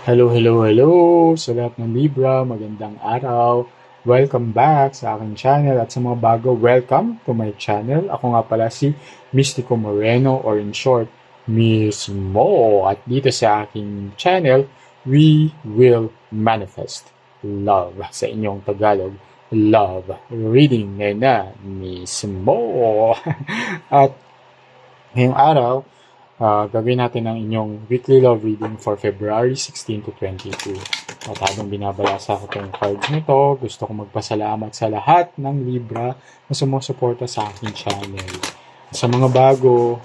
Hello, hello, hello! Sa lahat ng Libra, magandang araw. Welcome back sa aking channel at sa mga bago, welcome to my channel. Ako nga pala si Mystico Moreno or in short, Miss Mo. At dito sa aking channel, we will manifest love sa inyong Tagalog. Love reading ngayon na Miss Mo. At ngayong araw, gagawin natin ang inyong weekly love reading for February 16 to 22. At habang binabalasa ko itong cards nito, gusto ko magpasalamat sa lahat ng Libra na sumusuporta sa aking channel. Sa mga bago,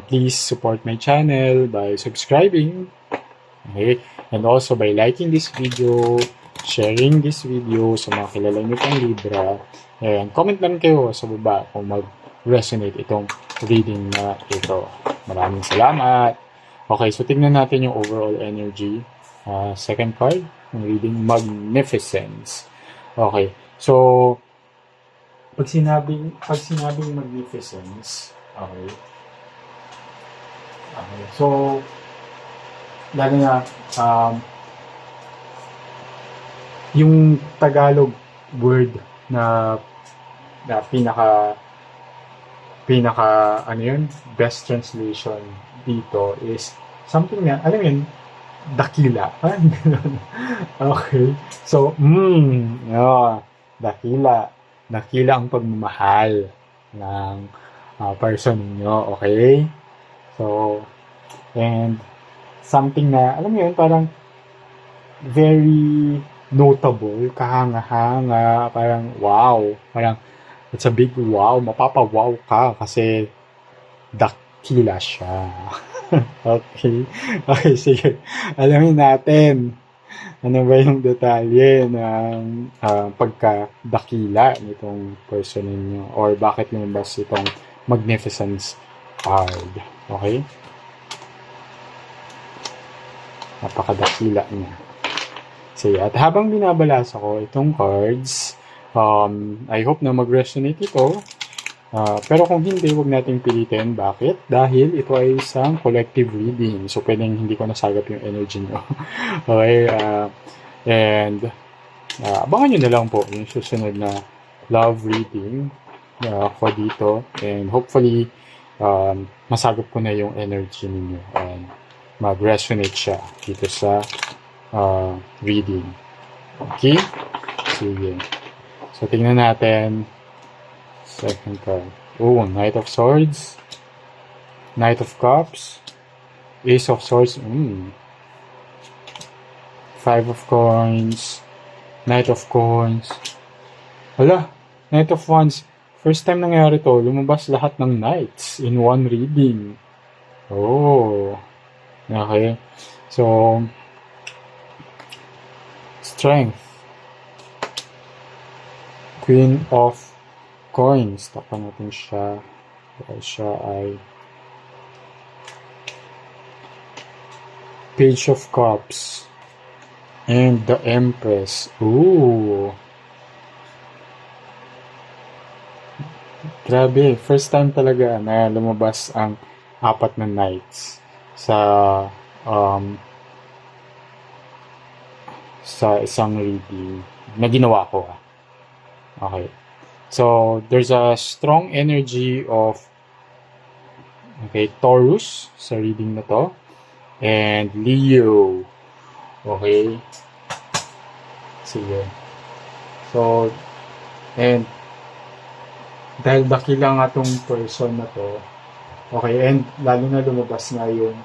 please support my channel by subscribing, okay? And also by liking this video, sharing this video sa mga kilala nyo pang Libra, and comment lang kayo sa baba kung mag-resonate itong reading na ito. Maraming salamat. Okay, so tingnan natin yung overall energy. Second card, yung reading Magnificence. Okay, so pag sinabing Magnificence, okay. Okay, so lalo na yung Tagalog word na pinaka ano yun, best translation dito is something na, alam yun, dakila. Okay. So, dakila. Dakila ang pagmamahal ng person ninyo. Okay? So, and something na, alam mo yun, parang very notable, kahanga-hanga, parang wow. Parang it's a big wow. Mapapa-wow ka kasi dakila siya. Okay. Okay, sige. Alamin natin ano ba yung detalye ng pagka-dakila nitong person ninyo or bakit lumabas itong Magnificence card. Okay? Napakadakila niya. Sige, at habang binabalasa ko itong cards, I hope na mag-resonate ito. Pero kung hindi, huwag nating pilitin. Bakit? Dahil ito ay isang collective reading. So, pwedeng hindi ko nasagap yung energy nyo. Okay? And abangan nyo na lang po yung susunod na love reading for dito. And hopefully, masagap ko na yung energy ninyo. And mag-resonate siya dito sa reading. Okay? Sige. So, tingnan natin. Second card. Oh, Knight of Swords. Knight of Cups. Ace of Swords. Five of Coins. Knight of Coins. Hala, Knight of Wands. First time nangyari to, lumabas lahat ng Knights in one reading. Oh. Okay. So, Strength. Queen of Coins. Tapan natin siya. Dahil siya ay Page of Cups. And the Empress. Ooh. Grabe. First time talaga na lumabas ang apat na Knights sa isang reading na ginawa ko. Okay. So, there's a strong energy of Taurus sa reading na to. And Leo. Okay. Sige. So, and dahil dakila nga tong person na to, okay, and lalo na lumabas na yung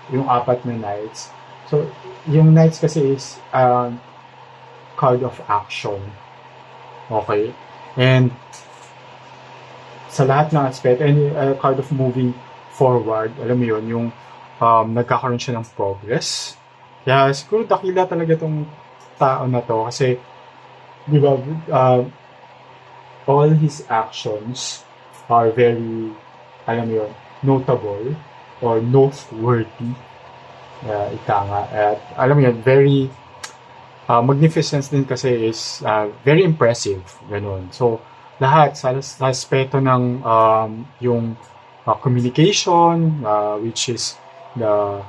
yung apat na Knights. So, yung Knights kasi is card of action. Okay? And sa lahat ng aspect, and card of moving forward, alam mo yun, yung nagkakaroon siya ng progress. Kaya siguro dakila talaga tong tao na to kasi, di ba, all his actions are very, alam mo yun, notable or noteworthy. Ika nga. At alam mo yun, very Magnificence din kasi is very impressive. Ganun. So, lahat sa aspeto ng yung communication, which is the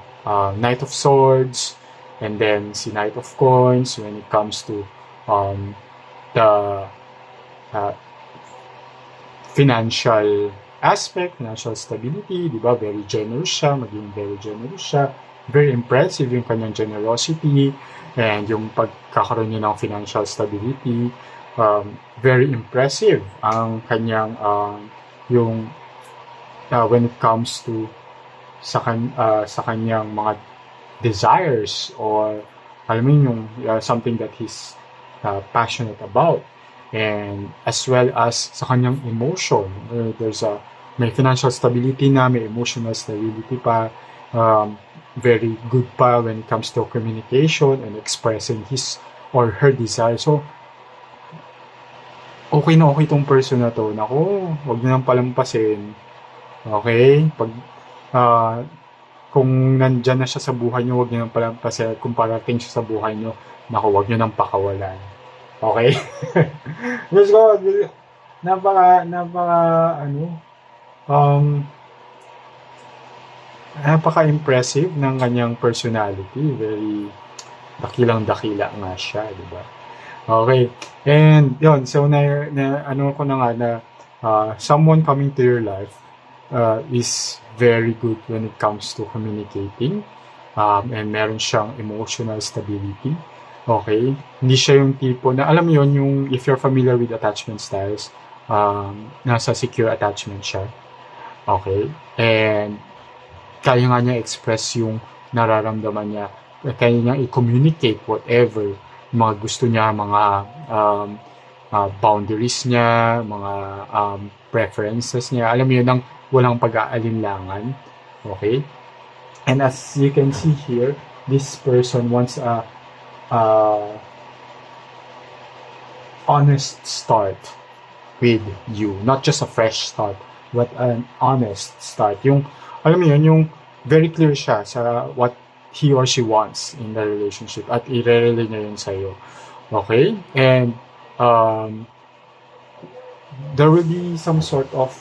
Knight of Swords, and then si Knight of Coins when it comes to the uh, financial aspect, financial stability, di ba? Very generous siya, maging very generous siya. Very impressive yung kanyang generosity and yung pagkakaroon niya ng financial stability. Very impressive ang kanyang when it comes to sa kanyang mga desires or alam mo yung something that he's passionate about, and as well as sa kanyang emotion. May financial stability na, may emotional stability pa, very good pa when it comes to communication and expressing his or her desire. So okay na okay tong person na to. Naku, wag niyo nang palampasin. Okay? Pag kung nandyan na siya sa buhay niyo, wag niyo nang palampasin. Kung parating siya sa buhay niyo, naku, wag niyo nang pakawalan. Okay? Diyos ko, napaka-impressive ng kanyang personality. Very dakilang-dakila nga siya, di ba? Okay. And yun, so someone coming to your life is very good when it comes to communicating, and meron siyang emotional stability. Okay? Hindi siya yung tipo na, alam mo yun, yung if you're familiar with attachment styles, nasa secure attachment siya. Okay? And kaya nga niya express yung nararamdaman niya. Kaya niya i-communicate whatever mga gusto niya, mga boundaries niya, mga preferences niya. Alam mo yun, nang walang pag-aalinlangan. Okay? And as you can see here, this person wants a honest start with you. Not just a fresh start, but an honest start. Yung, alam mo yun, yung very clear siya sa what he or she wants in the relationship at i-relay niya yun sa'yo. Okay? And there will be some sort of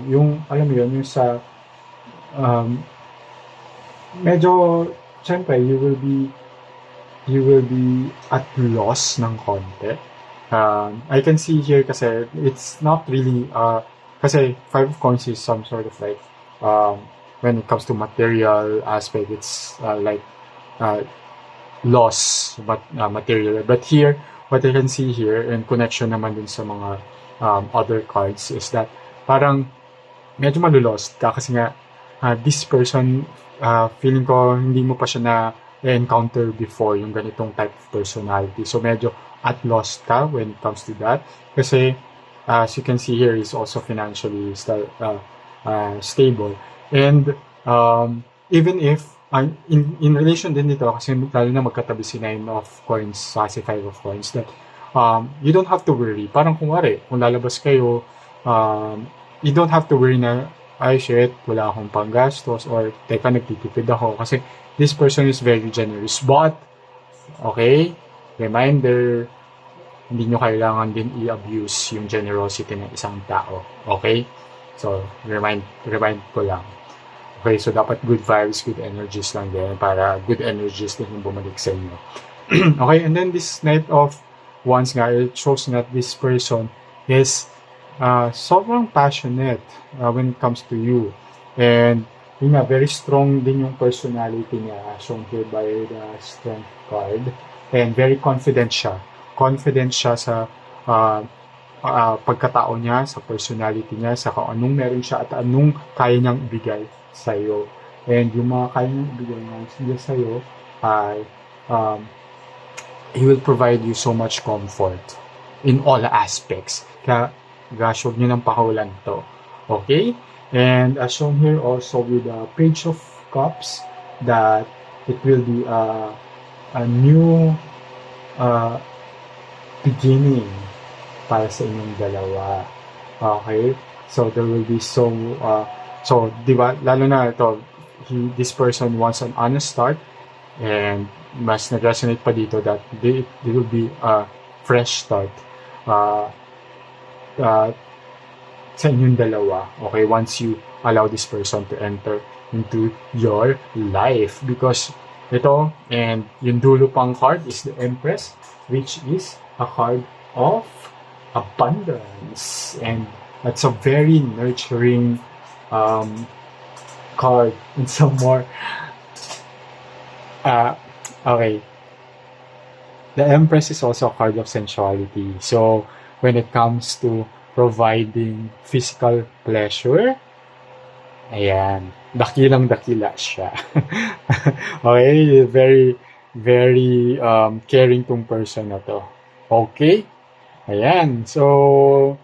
yung alam mo yun, yung sa medyo syempre you will be at loss ng konti. I can see here kasi it's not really kasi 5 of coins is some sort of like when it comes to material aspect, it's loss but material. But here, what I can see here in connection naman dun sa mga other cards is that parang medyo malulost ka kasi nga this person, feeling ko hindi mo pa siya na-encounter before yung ganitong type of personality. So medyo at lost ka when it comes to that. Kasi as you can see here, is also financially stable. And even if in relation din dito, kasi lalo na magkatabi si 9 of coins sa si 5 of coins, that you don't have to worry. Parang kung lalabas kayo, you don't have to worry na, ay shit, wala akong panggastos, or teka, nagtitipid ako. Kasi this person is very generous. But, okay, reminder, hindi nyo kailangan din i-abuse yung generosity ng isang tao. Okay? So, remind ko lang. Okay, so dapat good vibes, good energies lang din para good energies din yung bumalik sa inyo. Okay, and then this Knight of Wands nga, it shows that this person is sobrang passionate when it comes to you. And yun nga, very strong din yung personality niya, shown here by the Strength card. And very confident siya. Confident siya sa pagkatao niya, sa personality niya, sa kung anong meron siya at anong kaya niyang ibigay sa'yo. And yung mga kaya niyang ibigay niya sa'yo ay he will provide you so much comfort in all aspects. Kaya gosh, huwag niyo nang pakawalan to. Okay? And as shown here also with the Page of Cups, that it will be a new beginning para sa inyong dalawa. Okay? So there will be so di ba, lalo na ito, this person wants an honest start, and mas nag-resonate pa dito that it will be a fresh start sa inyong dalawa. Okay? Once you allow this person to enter into your life. Because ito, and yung dulo pang card is the Empress, which is a card of abundance. And that's a very nurturing card. And some more, okay, the Empress is also a card of sensuality. So, when it comes to providing physical pleasure, ayan, dakilang-dakila siya. Okay, very, very caring tong person na to. Okay? Ayan, so,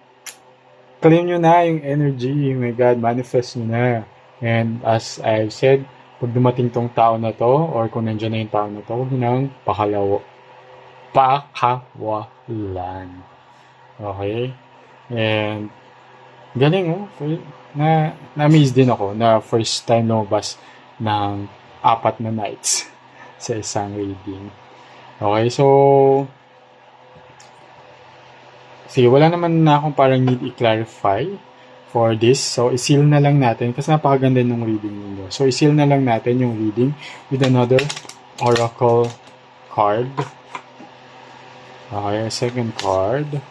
claim nyo na yung energy. My God, manifest nyo na. And as I've said, pag dumating tong tao na to, or kung nandiyan na yung tao na to, huwag nang pakawalan. Okay? And, galing na-amaze din ako na first time lumabas ng 4 na nights sa isang reading. Okay, so, sige, wala naman na akong parang need i-clarify for this. So, isil na lang natin kasi napakaganda ng reading ninyo. So, isil na lang natin yung reading with another oracle card. Okay, second card.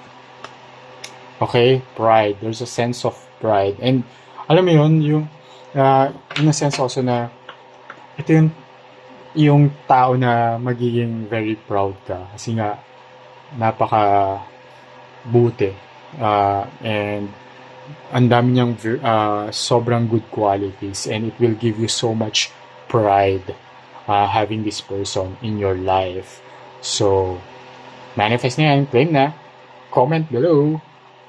Okay, pride. There's a sense of pride. And, alam mo yun, yung, in a sense also na, ito yung tao na magiging very proud ka. Kasi nga, napaka buti. And, ang dami niyang sobrang good qualities. And it will give you so much pride having this person in your life. So, manifest na yan, claim na, comment below.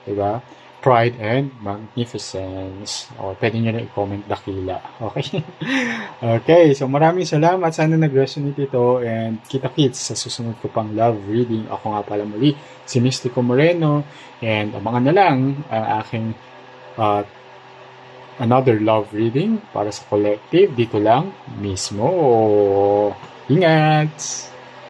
Diba? Pride and magnificence. O, pwede nyo na i-comment dakila. Okay? Okay, so maraming salamat. Sana nag-resonate ito and kita-kits sa susunod ko pang love reading. Ako nga pala muli, si Mystico Moreno, and abangan na lang ang aking another love reading para sa collective dito lang mismo. Ingat!